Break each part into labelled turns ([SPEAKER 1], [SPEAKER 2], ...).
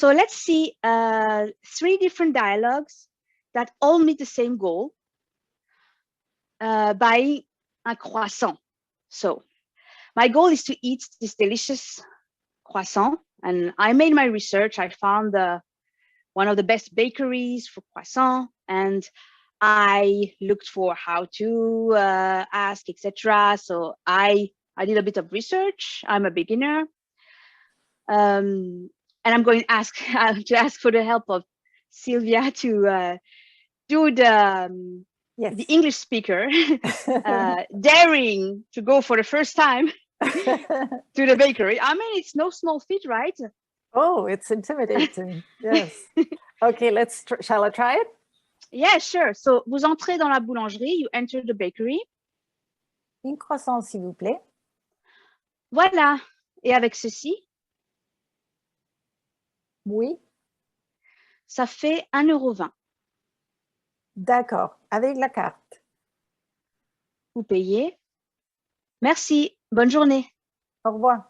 [SPEAKER 1] So let's see 3 different dialogues that all meet the same goal, buying un croissant. So my goal is to eat this delicious croissant, and I made my research. I found one of the best bakeries for croissant, and I looked for how to ask, etc. So I did a bit of research. I'm a beginner, and I'm going to ask for the help of Sylvia to do
[SPEAKER 2] Yes.
[SPEAKER 1] the English speaker daring to go for the first time to the bakery. I mean, it's no small feat, right?
[SPEAKER 2] Oh, it's intimidating. Yes. Okay, shall I try it?
[SPEAKER 1] Yeah, sure. So, vous entrez dans la boulangerie, you enter the bakery.
[SPEAKER 2] Un croissant, s'il vous plaît.
[SPEAKER 1] Voilà. Et avec ceci?
[SPEAKER 2] Oui.
[SPEAKER 1] Ça fait 1,20 €.
[SPEAKER 2] D'accord. Avec la carte.
[SPEAKER 1] Vous payez. Merci. Bonne journée.
[SPEAKER 2] Au revoir.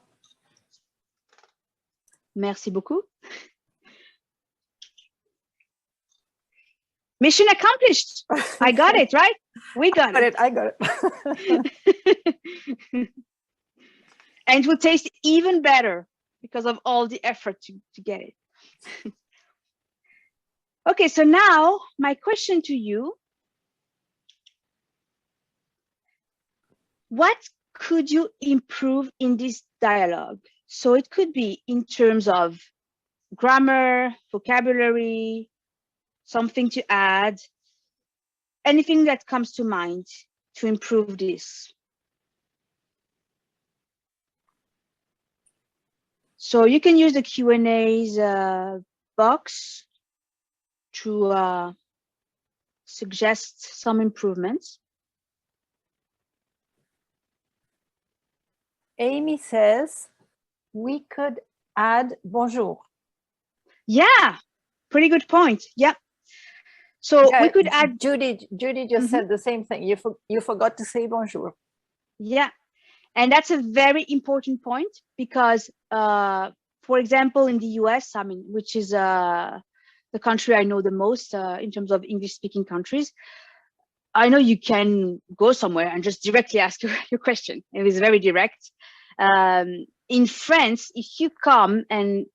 [SPEAKER 1] Merci beaucoup. Mission accomplished. I got it, right? We got it.
[SPEAKER 2] I got
[SPEAKER 1] it. And it will taste even better because of all the effort to get it. Okay, so now my question to you, what could you improve in this dialogue? So it could be in terms of grammar, vocabulary, something to add, anything that comes to mind to improve this. So you can use the Q&A's box to suggest some improvements.
[SPEAKER 2] Amy says we could add bonjour.
[SPEAKER 1] Yeah, pretty good point. Yeah. So we could add.
[SPEAKER 2] Judy just said the same thing. You forgot to say bonjour.
[SPEAKER 1] Yeah, and that's a very important point because, for example, in the US, I mean, which is the country I know the most in terms of English-speaking countries, I know you can go somewhere and just directly ask your question. It is very direct. In France, if you come and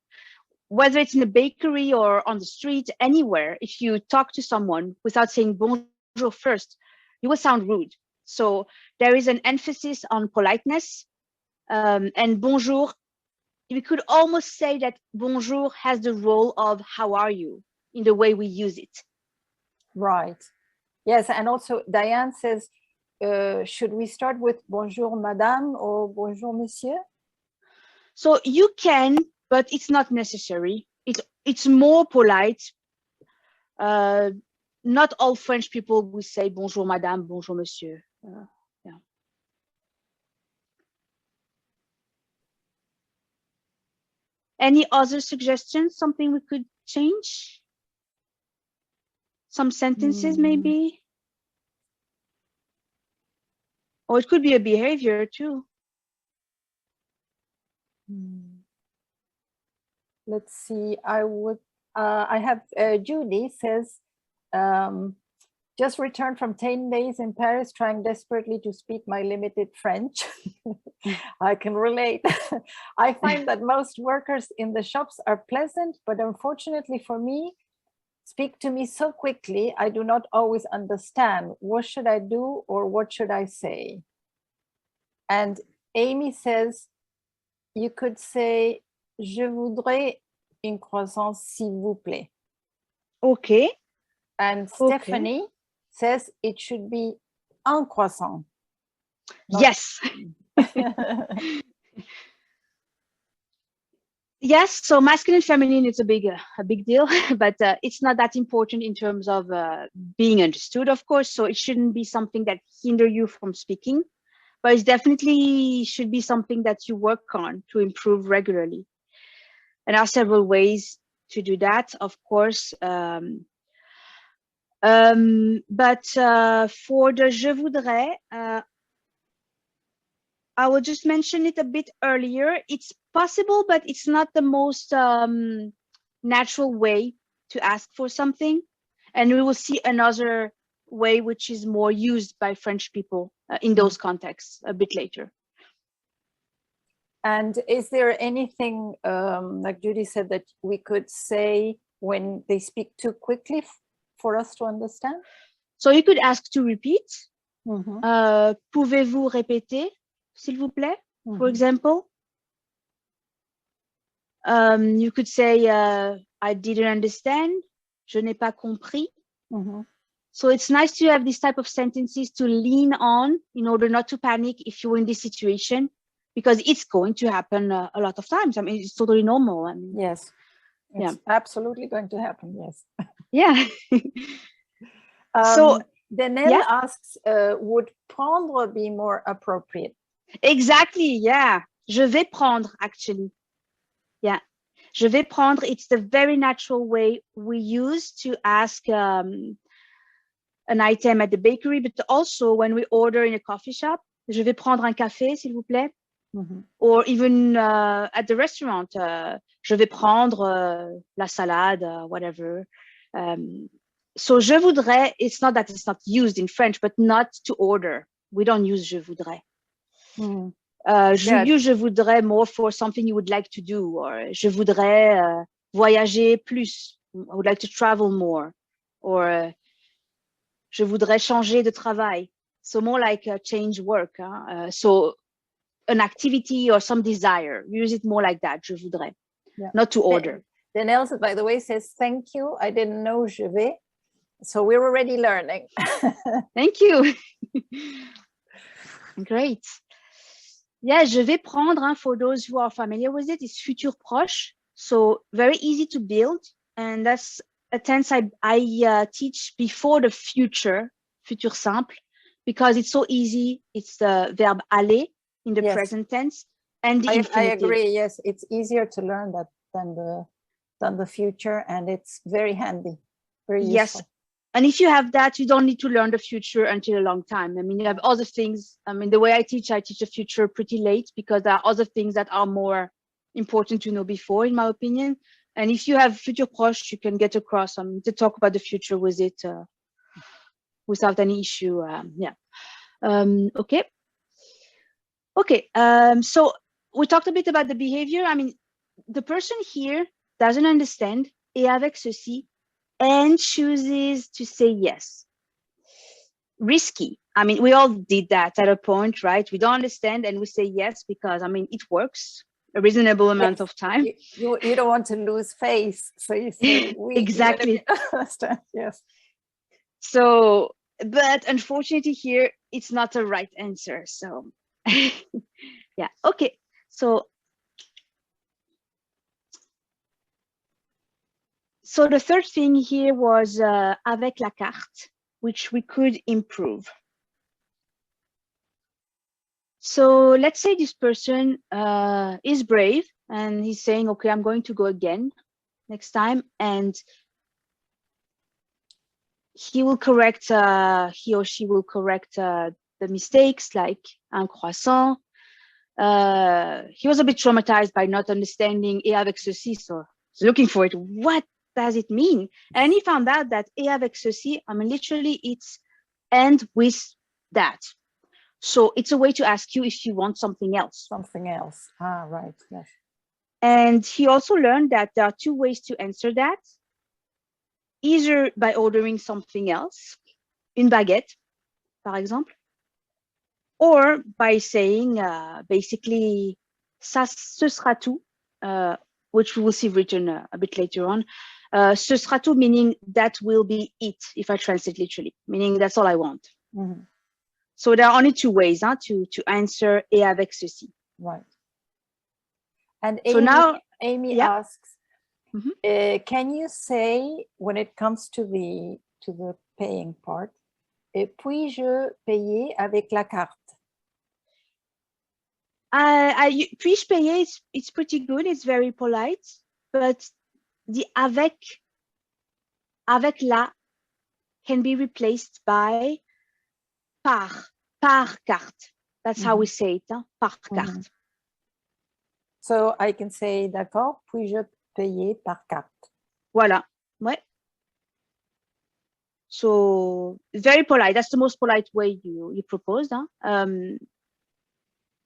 [SPEAKER 1] whether it's in a bakery or on the street, anywhere, if you talk to someone without saying bonjour first, you will sound rude. So there is an emphasis on politeness, and bonjour, we could almost say that bonjour has the role of how are you in the way we use it.
[SPEAKER 2] Right. Yes, and also Diane says, should we start with bonjour madame or bonjour monsieur?
[SPEAKER 1] So you can, but it's not necessary. It's more polite. Not all French people will say bonjour madame, bonjour monsieur. Yeah. Any other suggestions? Something we could change? Some sentences maybe? Or it could be a behavior too.
[SPEAKER 2] Let's see. I have Judy says, just returned from 10 days in Paris, trying desperately to speak my limited French. I can relate. I find that most workers in the shops are pleasant, but unfortunately for me, speak to me so quickly, I do not always understand. What should I do or what should I say? And Amy says, you could say, je voudrais un croissant, s'il vous plaît.
[SPEAKER 1] Okay.
[SPEAKER 2] And Stephanie says it should be un croissant.
[SPEAKER 1] Yes. Yes, so masculine and feminine, it's a big deal, but it's not that important in terms of being understood, of course. So it shouldn't be something that hinder you from speaking, but it definitely should be something that you work on to improve regularly. And there are several ways to do that, of course. But for the je voudrais, I will just mention it a bit earlier. It's possible, but it's not the most natural way to ask for something. And we will see another way which is more used by French people in those contexts a bit later.
[SPEAKER 2] And is there anything, like Judy said, that we could say when they speak too quickly for us to understand?
[SPEAKER 1] So you could ask to repeat. Pouvez-vous répéter, s'il vous plaît, for example? You could say, I didn't understand, je n'ai pas compris. So it's nice to have this type of sentences to lean on in order not to panic if you're in this situation, because it's going to happen a lot of times. I mean, it's totally normal. I mean,
[SPEAKER 2] yes, it's absolutely going to happen. Yes.
[SPEAKER 1] Yeah.
[SPEAKER 2] So Danielle asks, would prendre be more appropriate?
[SPEAKER 1] Exactly. Yeah. Je vais prendre, actually. Yeah. Je vais prendre. It's the very natural way we use to ask an item at the bakery, but also when we order in a coffee shop. Je vais prendre un café, s'il vous plaît. Or even at the restaurant, je vais prendre la salade, whatever. So je voudrais, it's not that it's not used in French, but not to order. We don't use je voudrais. Use je voudrais more for something you would like to do, or je voudrais voyager plus. I would like to travel more, or je voudrais changer de travail. So more like change work. So an activity or some desire. Use it more like that, je voudrais, not to order.
[SPEAKER 2] Danielle, by the way, says, thank you. I didn't know je vais. So we're already learning.
[SPEAKER 1] Thank you. Great. Yeah, je vais prendre, for those who are familiar with it, is futur proche. So very easy to build. And that's a tense I teach before the future simple, because it's so easy. It's the verb aller in the present tense and the infinitive.
[SPEAKER 2] I agree. Yes, it's easier to learn that than the future, and it's very handy, very useful.
[SPEAKER 1] Yes, and if you have that, you don't need to learn the future until a long time. I mean, you have other things. I mean, the way I teach the future pretty late, because there are other things that are more important to know before, in my opinion. And if you have futur proche, you can get across to talk about the future with it without any issue. Okay. So we talked a bit about the behavior. I mean, the person here doesn't understand et avec ceci and chooses to say yes. Risky. I mean, we all did that at a point, right? We don't understand and we say yes because, I mean, it works a reasonable amount of time.
[SPEAKER 2] You don't want to lose face, so you say
[SPEAKER 1] exactly.
[SPEAKER 2] Understand. Yes.
[SPEAKER 1] So, but unfortunately here, it's not a right answer. So, yeah. Okay. So the third thing here was avec la carte, which we could improve. So let's say this person is brave and he's saying, okay, I'm going to go again next time. And he will correct, he or she will correct the mistakes, like un croissant. He was a bit traumatized by not understanding et avec ceci, so he's looking for it. What does it mean? And he found out that et avec ceci, I mean, literally it's and with that. So it's a way to ask you if you want something else.
[SPEAKER 2] Something else. Ah, right. Yes.
[SPEAKER 1] And he also learned that there are two ways to answer that. Either by ordering something else, une baguette, par exemple, or by saying basically, ça, ce sera tout, which we will see written a bit later on. Ce sera tout, meaning that will be it, if I translate literally, meaning that's all I want.
[SPEAKER 2] Mm-hmm.
[SPEAKER 1] So there are only two ways to answer et avec ceci.
[SPEAKER 2] Right. And Amy asks, can you say, when it comes to the paying part, puis-je payer avec la carte?
[SPEAKER 1] Puis-je payer, it's pretty good, it's very polite, but the avec la can be replaced by par carte. That's how we say it, par carte.
[SPEAKER 2] So I can say, d'accord, puis-je payer par carte?
[SPEAKER 1] Voilà. Ouais. So very polite. That's the most polite way you proposed. Hein?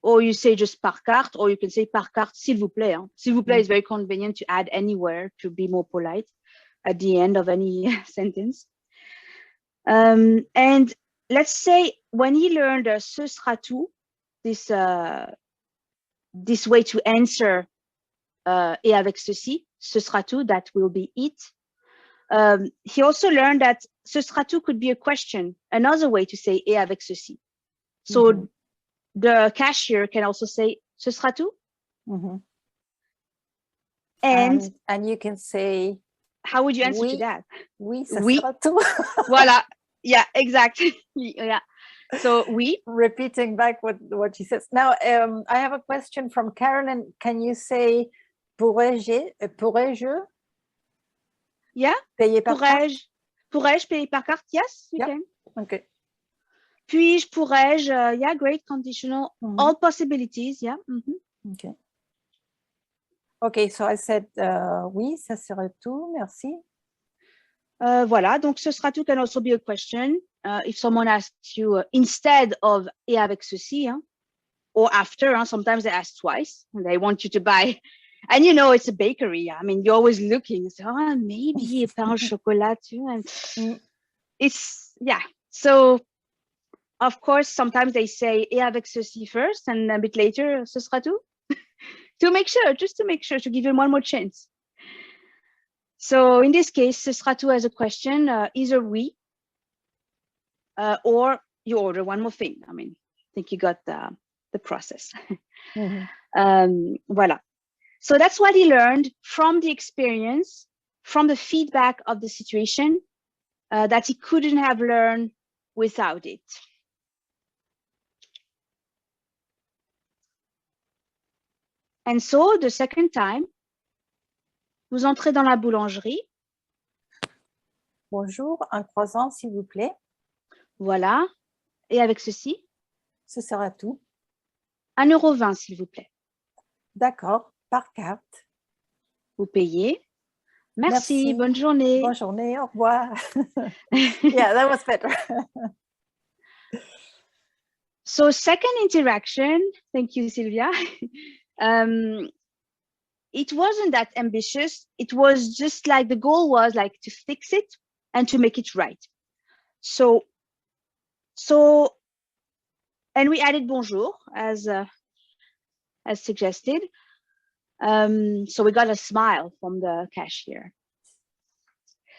[SPEAKER 1] Or you say just par carte, or you can say par carte, s'il vous plaît. Hein? S'il vous plaît is very convenient to add anywhere to be more polite at the end of any sentence. And let's say when he learned ce sera tout, this way to answer et avec ceci, ce sera tout, that will be it. He also learned that ce sera tout could be a question, another way to say et avec ceci. So the cashier can also say ce sera tout.
[SPEAKER 2] And you can say,
[SPEAKER 1] how would you answer to that?
[SPEAKER 2] Oui, ça sera tout.
[SPEAKER 1] Voilà. Yeah, exactly. Yeah. So oui.
[SPEAKER 2] Repeating back what she says. Now, I have a question from Carolyn. Can you say pourrais-je?
[SPEAKER 1] Yeah.
[SPEAKER 2] Payer par carte?
[SPEAKER 1] Pourrais-je payer par carte? Yes, you can.
[SPEAKER 2] Okay.
[SPEAKER 1] Puis-je, pourrais-je? Yeah, great, conditional. All possibilities, yeah.
[SPEAKER 2] Okay. Okay, so I said oui, ça serait tout, merci.
[SPEAKER 1] Voilà, donc ce sera tout can also be a question. If someone asks you instead of et avec ceci, hein, or after, hein, sometimes they ask twice and they want you to buy. And you know, it's a bakery. I mean, you're always looking. So, maybe pain au chocolat too. And it's, yeah. So, of course, sometimes they say et avec ceci first and a bit later, ce sera tout. To make sure, just to make sure, to give him one more chance. So in this case, ce sera tout as a question, either oui, or you order one more thing. I mean, I think you got the process. Voilà. So that's what he learned from the experience, from the feedback of the situation, that he couldn't have learned without it. And so the second time, vous entrez dans la boulangerie.
[SPEAKER 2] Bonjour, un croissant, s'il vous plaît.
[SPEAKER 1] Voilà. Et avec ceci?
[SPEAKER 2] Ce sera tout.
[SPEAKER 1] 1,20 €, s'il vous plaît.
[SPEAKER 2] D'accord, par carte.
[SPEAKER 1] Vous payez. Merci. Bonne journée.
[SPEAKER 2] Bonne journée, au revoir. Yeah, that was better.
[SPEAKER 1] So second interaction, thank you, Sylvia. It wasn't that ambitious. It was just like the goal was like to fix it and to make it right. So, and we added bonjour as suggested. So we got a smile from the cashier.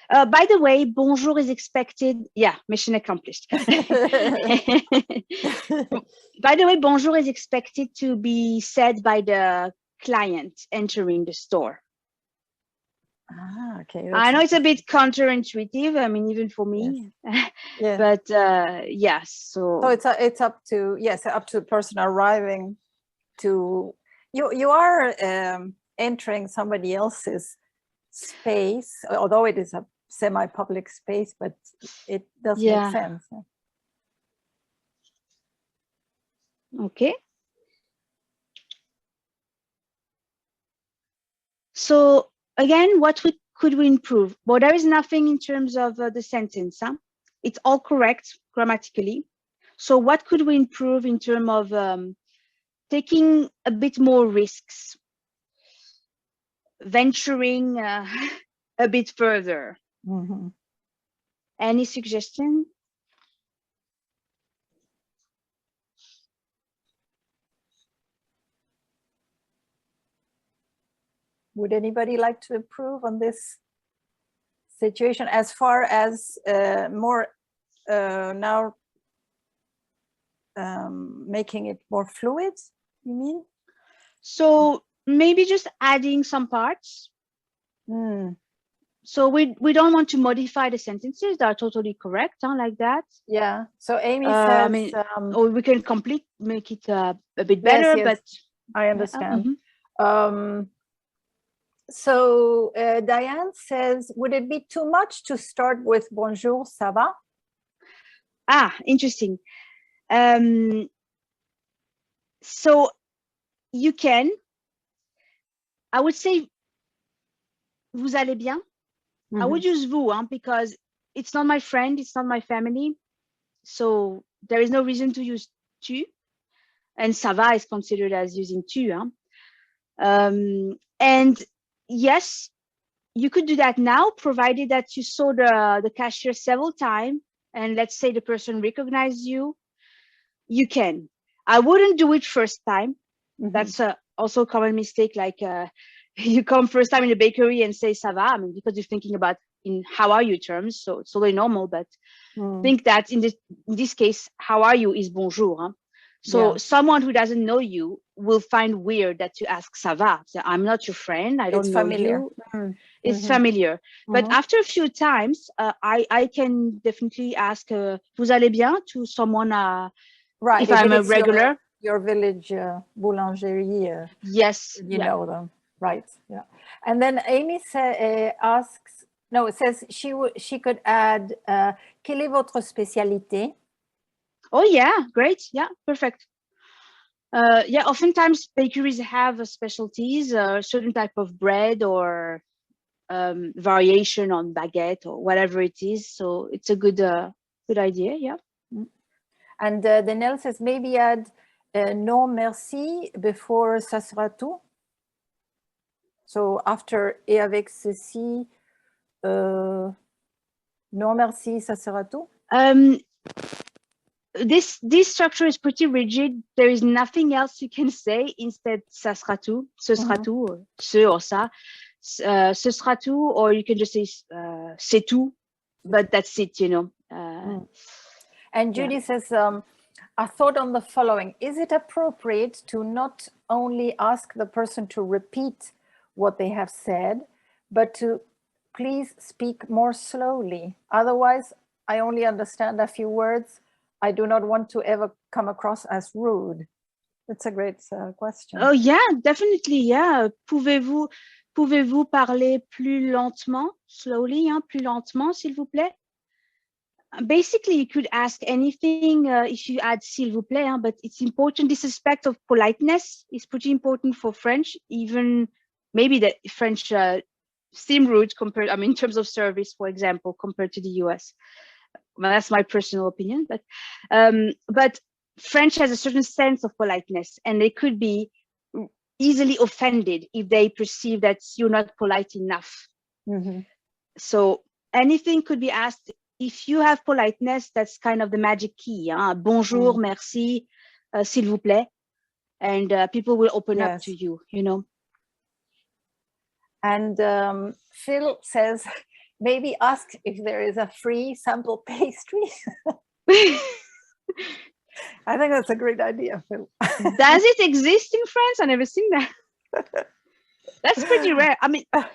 [SPEAKER 1] By the way, bonjour is expected. Yeah, mission accomplished. By the way, bonjour is expected to be said by the client entering the store.
[SPEAKER 2] Ah, okay.
[SPEAKER 1] I know it's a bit counterintuitive. I mean, even for me.
[SPEAKER 2] Yes. Yeah.
[SPEAKER 1] But yes. So
[SPEAKER 2] it's up to the person arriving to you are entering somebody else's space, although it is a semi-public space, but it does make sense.
[SPEAKER 1] Okay. So again, what could we improve? Well, there is nothing in terms of the sentence. Huh? It's all correct grammatically. So what could we improve in terms of taking a bit more risks, venturing a bit further? Any suggestion?
[SPEAKER 2] Would anybody like to improve on this situation as far as more now making it more fluid, you mean?
[SPEAKER 1] So maybe just adding some parts. So we don't want to modify the sentences that are totally correct, like that.
[SPEAKER 2] Yeah. So Amy says,
[SPEAKER 1] or we can make it a bit better,
[SPEAKER 2] yes,
[SPEAKER 1] but
[SPEAKER 2] I understand. So Diane says, would it be too much to start with bonjour, ça va?
[SPEAKER 1] Ah, interesting. So you can, I would say, vous allez bien? I would use vous, because it's not my friend, it's not my family. So there is no reason to use tu. And ça va is considered as using tu. And yes, you could do that now, provided that you saw the cashier several times, and let's say the person recognizes you, you can. I wouldn't do it first time. That's also a common mistake. Like you come first time in a bakery and say ça va, because you're thinking about in how are you terms, so it's totally normal. But think that in this case, how are you is bonjour. So someone who doesn't know you will find weird that you ask ça va. So, I'm not your friend. I don't know
[SPEAKER 2] familiar.
[SPEAKER 1] you. It's familiar. But after a few times, I can definitely ask vous allez bien to someone.
[SPEAKER 2] Right.
[SPEAKER 1] If I'm a regular.
[SPEAKER 2] Your village boulangerie.
[SPEAKER 1] Yes.
[SPEAKER 2] You know them. Right. Yeah. And then Amy asks, no, it says she could add, quelle est votre spécialité?
[SPEAKER 1] Oh yeah, great. Yeah, perfect. Yeah, oftentimes bakeries have specialties, certain type of bread or variation on baguette or whatever it is. So it's a good idea. Yeah.
[SPEAKER 2] And Danielle says maybe add non merci before ça sera tout. So after et avec ceci, non merci, ça sera tout.
[SPEAKER 1] This structure is pretty rigid. There is nothing else you can say instead ça sera tout, ce sera tout, or ce or ça, ce sera tout, or you can just say c'est tout, but that's it, you know.
[SPEAKER 2] And Judy says, I thought on the following: is it appropriate to not only ask the person to repeat what they have said, but to please speak more slowly? Otherwise, I only understand a few words. I do not want to ever come across as rude. That's a great question.
[SPEAKER 1] Oh yeah, definitely. Yeah. Pouvez-vous parler plus lentement, slowly, plus lentement, s'il vous plaît? Basically, you could ask anything if you add s'il vous plaît, but it's important. This aspect of politeness is pretty important for French, even maybe the French seem rude compared, in terms of service, for example, compared to the US. Well, that's my personal opinion, but French has a certain sense of politeness, and they could be easily offended if they perceive that you're not polite enough. So anything could be asked. If you have politeness, that's kind of the magic key. Bonjour, merci, s'il vous plaît, and people will open up to you, you know.
[SPEAKER 2] And Phil says, maybe ask if there is a free sample pastry. I think that's a great idea, Phil.
[SPEAKER 1] Does it exist in France? I've never seen that. That's pretty rare.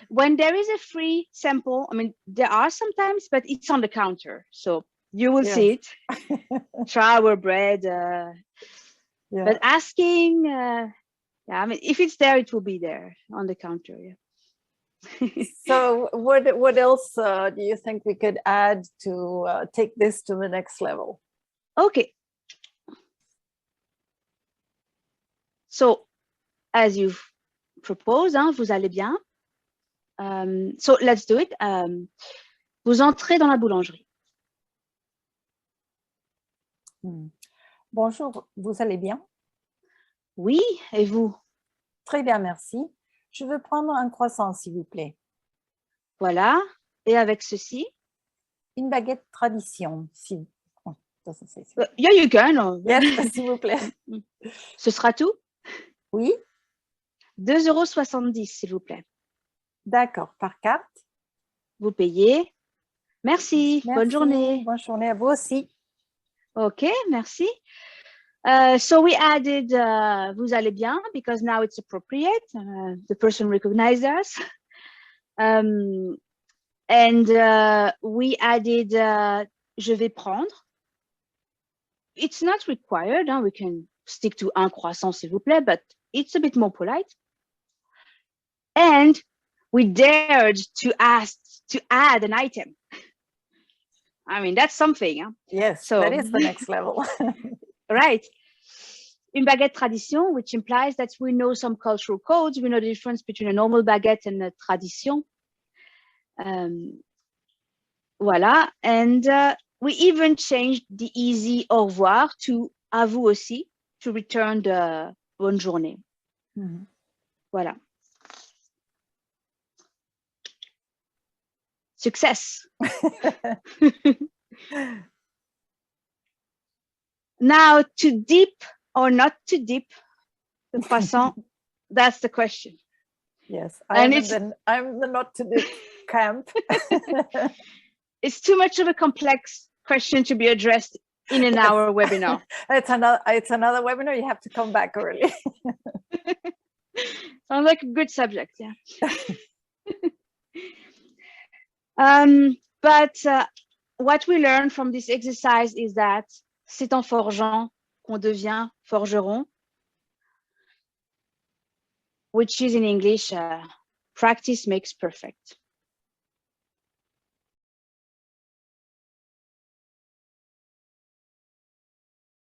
[SPEAKER 1] When there is a free sample, there are sometimes, but it's on the counter. So you will see it. Flour, bread. But asking, if it's there, it will be there on the counter. Yeah.
[SPEAKER 2] So what else do you think we could add to take this to the next level?
[SPEAKER 1] Okay. So as you've proposed, vous allez bien. So let's do it. Vous entrez dans la boulangerie.
[SPEAKER 2] Bonjour, vous allez bien?
[SPEAKER 1] Oui, et vous?
[SPEAKER 2] Très bien, merci. Je veux prendre un croissant, s'il vous plaît.
[SPEAKER 1] Voilà. Et avec ceci?
[SPEAKER 2] Une baguette tradition.
[SPEAKER 1] Yeah, you can.
[SPEAKER 2] Yes, s'il vous plaît.
[SPEAKER 1] Ce sera tout?
[SPEAKER 2] Oui.
[SPEAKER 1] 2,70 €, s'il vous plaît.
[SPEAKER 2] D'accord, par carte.
[SPEAKER 1] Vous payez. Merci. Bonne journée.
[SPEAKER 2] Bonne journée à vous aussi.
[SPEAKER 1] OK, merci. So we added vous allez bien because now it's appropriate. The person recognized us. And we added je vais prendre. It's not required. We can stick to un croissant, s'il vous plaît, but it's a bit more polite. And we dared to ask to add an item. That's something.
[SPEAKER 2] Yes, so that is the next level.
[SPEAKER 1] Right. Une baguette tradition, which implies that we know some cultural codes. We know the difference between a normal baguette and a tradition. Voilà. And we even changed the easy au revoir to à vous aussi, to return the bonne journée. Voilà. Success. Now, to dip or not to dip the croissant, that's the question.
[SPEAKER 2] Yes,
[SPEAKER 1] And
[SPEAKER 2] I'm the not to dip camp.
[SPEAKER 1] It's too much of a complex question to be addressed in an hour webinar.
[SPEAKER 2] It's another webinar. You have to come back early.
[SPEAKER 1] Sounds like a good subject, yeah. But what we learned from this exercise is that c'est en forgeant qu'on devient forgeron, which is in English, practice makes perfect.